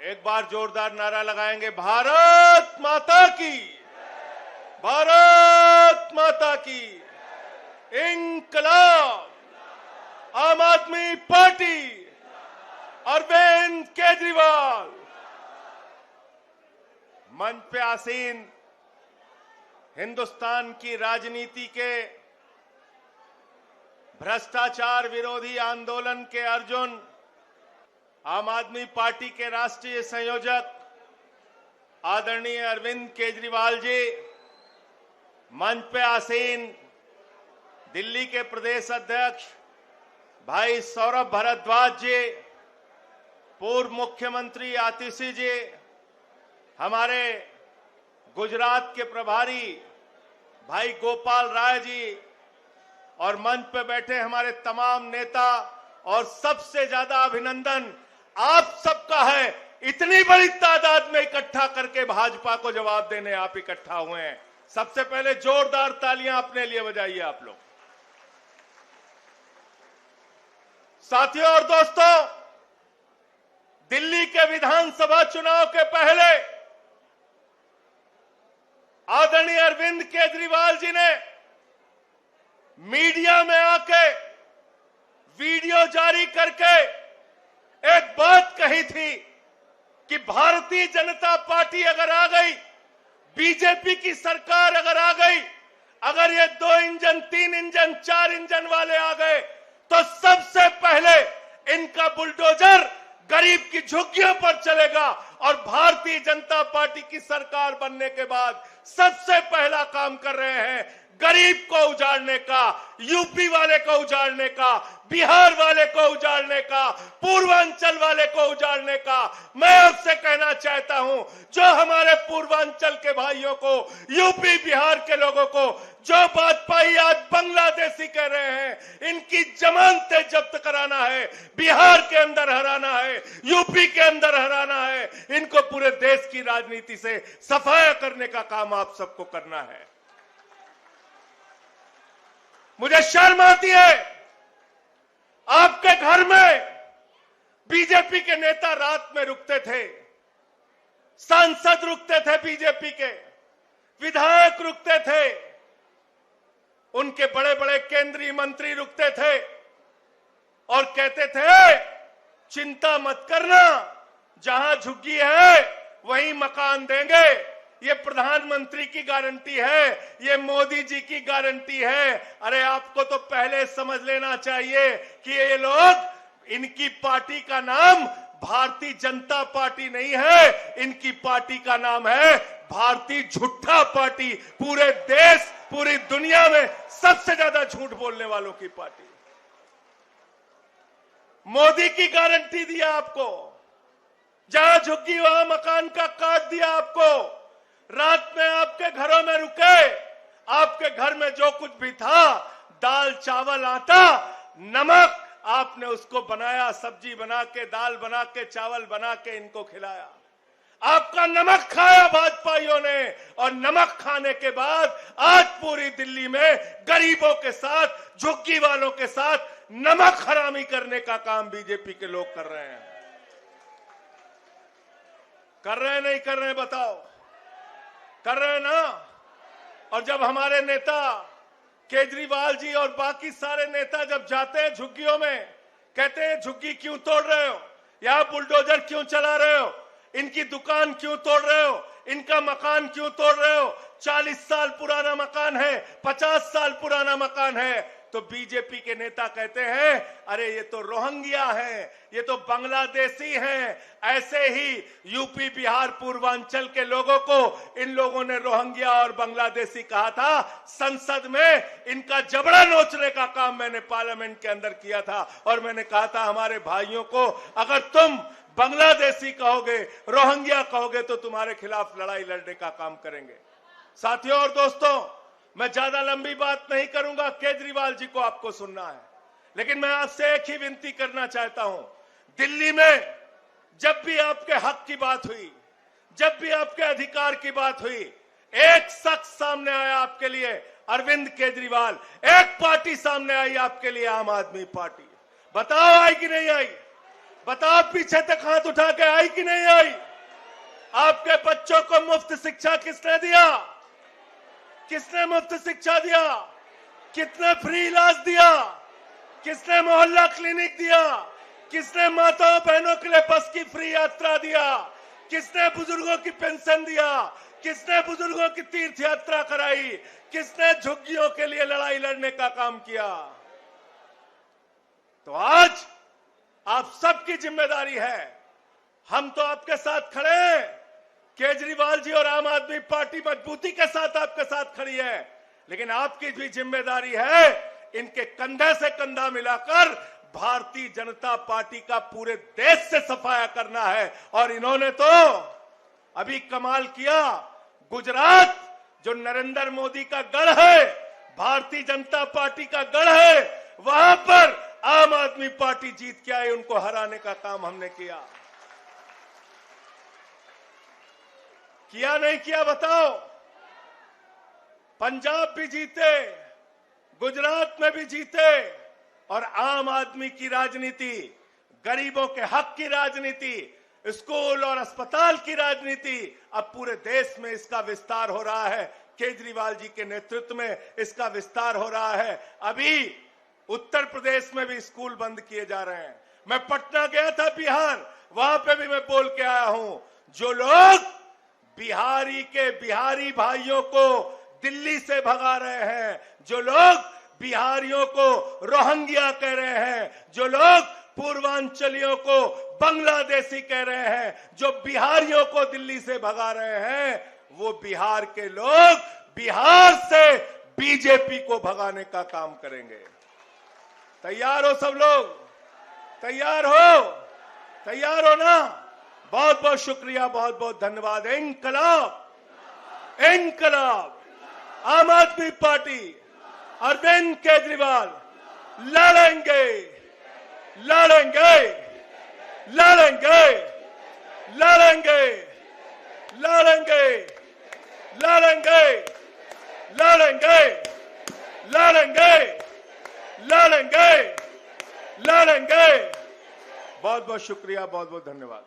एक बार जोरदार नारा लगाएंगे, भारत माता की, भारत माता की, इंकलाब, आम आदमी पार्टी, अरविंद केजरीवाल। मंच पे आसीन हिंदुस्तान की राजनीति के भ्रष्टाचार विरोधी आंदोलन के अर्जुन, आम आदमी पार्टी के राष्ट्रीय संयोजक आदरणीय अरविंद केजरीवाल जी, मंच पे आसीन दिल्ली के प्रदेश अध्यक्ष भाई सौरभ भारद्वाज जी, पूर्व मुख्यमंत्री आतिशी जी, हमारे गुजरात के प्रभारी भाई गोपाल राय जी और मंच पे बैठे हमारे तमाम नेता, और सबसे ज्यादा अभिनंदन आप सबका है, इतनी बड़ी तादाद में इकट्ठा करके भाजपा को जवाब देने आप इकट्ठा हुए हैं। सबसे पहले जोरदार तालियां अपने लिए बजाइए आप लोग। साथियों और दोस्तों, दिल्ली के विधानसभा चुनाव के पहले आदरणीय अरविंद केजरीवाल जी ने मीडिया में आके वीडियो जारी करके एक बात कही थी कि भारतीय जनता पार्टी अगर आ गई, बीजेपी की सरकार अगर आ गई, अगर ये 2 इंजन, 3 इंजन, 4 इंजन वाले आ गए, तो सबसे पहले इनका बुलडोजर गरीब की झुग्गियों पर चलेगा। और भारतीय जनता पार्टी की सरकार बनने के बाद सबसे पहला काम कर रहे हैं गरीब को उजाड़ने का, यूपी वाले को उजाड़ने का, बिहार वाले को उजाड़ने का, पूर्वांचल वाले को उजाड़ने का। मैं आपसे कहना चाहता हूं, जो हमारे पूर्वांचल के भाइयों को, यूपी बिहार के लोगों को जो वाजपेयी आज बांग्लादेशी कह रहे हैं, इनकी जमानतें जब्त कराना है, बिहार के अंदर हराना है, यूपी के अंदर हराना है, इनको पूरे देश की राजनीति से सफाया करने का काम आप सबको करना है। मुझे शर्म आती है, आपके घर में बीजेपी के नेता रात में रुकते थे, सांसद रुकते थे, बीजेपी के विधायक रुकते थे, उनके बड़े बड़े केंद्रीय मंत्री रुकते थे और कहते थे चिंता मत करना, जहां झुग्गी है वहीं मकान देंगे, ये प्रधानमंत्री की गारंटी है, ये मोदी जी की गारंटी है। अरे आपको तो पहले समझ लेना चाहिए कि ये लोग, इनकी पार्टी का नाम भारतीय जनता पार्टी नहीं है, इनकी पार्टी का नाम है भारतीय झूठा पार्टी। पूरे देश, पूरी दुनिया में सबसे ज्यादा झूठ बोलने वालों की पार्टी। मोदी की गारंटी दिया आपको, जहां झुग्गी वहां मकान का काट दिया आपको, रात में आपके घरों में रुके, आपके घर में जो कुछ भी था, दाल चावल आटा नमक, आपने उसको बनाया, सब्जी बना के, दाल बना के, चावल बना के इनको खिलाया। आपका नमक खाया भाजपाइयों ने, और नमक खाने के बाद आज पूरी दिल्ली में गरीबों के साथ, झुग्गी वालों के साथ नमक हरामी करने का काम बीजेपी के लोग कर रहे हैं। कर रहे हैं नहीं कर रहे हैं बताओ? कर रहे हैं ना? और जब हमारे नेता केजरीवाल जी और बाकी सारे नेता जब जाते हैं झुग्गियों में, कहते हैं झुग्गी क्यों तोड़ रहे हो, यहां बुलडोजर क्यों चला रहे हो, इनकी दुकान क्यों तोड़ रहे हो, इनका मकान क्यों तोड़ रहे हो, 40 साल पुराना मकान है, 50 साल पुराना मकान है, तो बीजेपी के नेता कहते हैं अरे ये तो रोहिंग्या हैं, ये तो बांग्लादेशी हैं। ऐसे ही यूपी बिहार पूर्वांचल के लोगों को इन लोगों ने रोहिंग्या और बांग्लादेशी कहा था। संसद में इनका जबड़ा नोचने का काम मैंने पार्लियामेंट के अंदर किया था, और मैंने कहा था हमारे भाइयों को, अगर तुम बांग्लादेशी कहोगे, रोहिंग्या कहोगे, तो तुम्हारे खिलाफ लड़ाई लड़ने का काम करेंगे। साथियों और दोस्तों, मैं ज्यादा लंबी बात नहीं करूंगा, केजरीवाल जी को आपको सुनना है, लेकिन मैं आपसे एक ही विनती करना चाहता हूं। दिल्ली में जब भी आपके हक की बात हुई, जब भी आपके अधिकार की बात हुई, एक शख्स सामने आया आपके लिए, अरविंद केजरीवाल। एक पार्टी सामने आई आपके लिए, आम आदमी पार्टी। बताओ आई कि नहीं आई? बताओ पीछे तक हाथ उठा के आई कि नहीं आई? आपके बच्चों को मुफ्त शिक्षा किसने दिया? किसने मुफ्त शिक्षा दिया? किसने फ्री इलाज दिया? किसने मोहल्ला क्लिनिक दिया? किसने माताओं बहनों के लिए बस की फ्री यात्रा दिया? किसने बुजुर्गों की पेंशन दिया? किसने बुजुर्गों की तीर्थ यात्रा कराई? किसने झुग्गियों के लिए लड़ाई लड़ने का काम किया? तो आज आप सबकी जिम्मेदारी है। हम तो आपके साथ खड़े हैं। केजरीवाल जी और आम आदमी पार्टी मजबूती के साथ आपके साथ खड़ी है, लेकिन आपकी भी जिम्मेदारी है इनके कंधे से कंधा मिलाकर भारतीय जनता पार्टी का पूरे देश से सफाया करना है। और इन्होंने तो अभी कमाल किया। गुजरात जो नरेंद्र मोदी का गढ़ है, भारतीय जनता पार्टी का गढ़ है, वहां पर आम आदमी पार्टी जीत के आई। उनको हराने का काम हमने किया नहीं किया बताओ? पंजाब भी जीते, गुजरात में भी जीते, और आम आदमी की राजनीति, गरीबों के हक की राजनीति, स्कूल और अस्पताल की राजनीति, अब पूरे देश में इसका विस्तार हो रहा है। केजरीवाल जी के नेतृत्व में इसका विस्तार हो रहा है। अभी उत्तर प्रदेश में भी स्कूल बंद किए जा रहे हैं। मैं पटना गया था, बिहार, वहां पे भी मैं बोल के आया हूं। जो लोग बिहारी भाइयों को दिल्ली से भगा रहे हैं, जो लोग बिहारियों को रोहिंग्या कह रहे हैं, जो लोग पूर्वांचलियों को बांग्लादेशी कह रहे हैं, जो बिहारियों को दिल्ली से भगा रहे हैं, वो बिहार के लोग बिहार से बीजेपी को भगाने का काम करेंगे। तैयार हो सब लोग? तैयार हो? तैयार हो ना? बहुत बहुत शुक्रिया, बहुत बहुत धन्यवाद। इनकलाब, इनकलाब, आम आदमी पार्टी, अरविंद केजरीवाल लड़ेंगे, लड़ेंगे, लड़ेंगे, लड़ेंगे, लड़ेंगे, लड़ेंगे, लड़ेंगे, लड़ेंगे, लड़ेंगे, लड़ेंगे। बहुत बहुत शुक्रिया, बहुत बहुत धन्यवाद।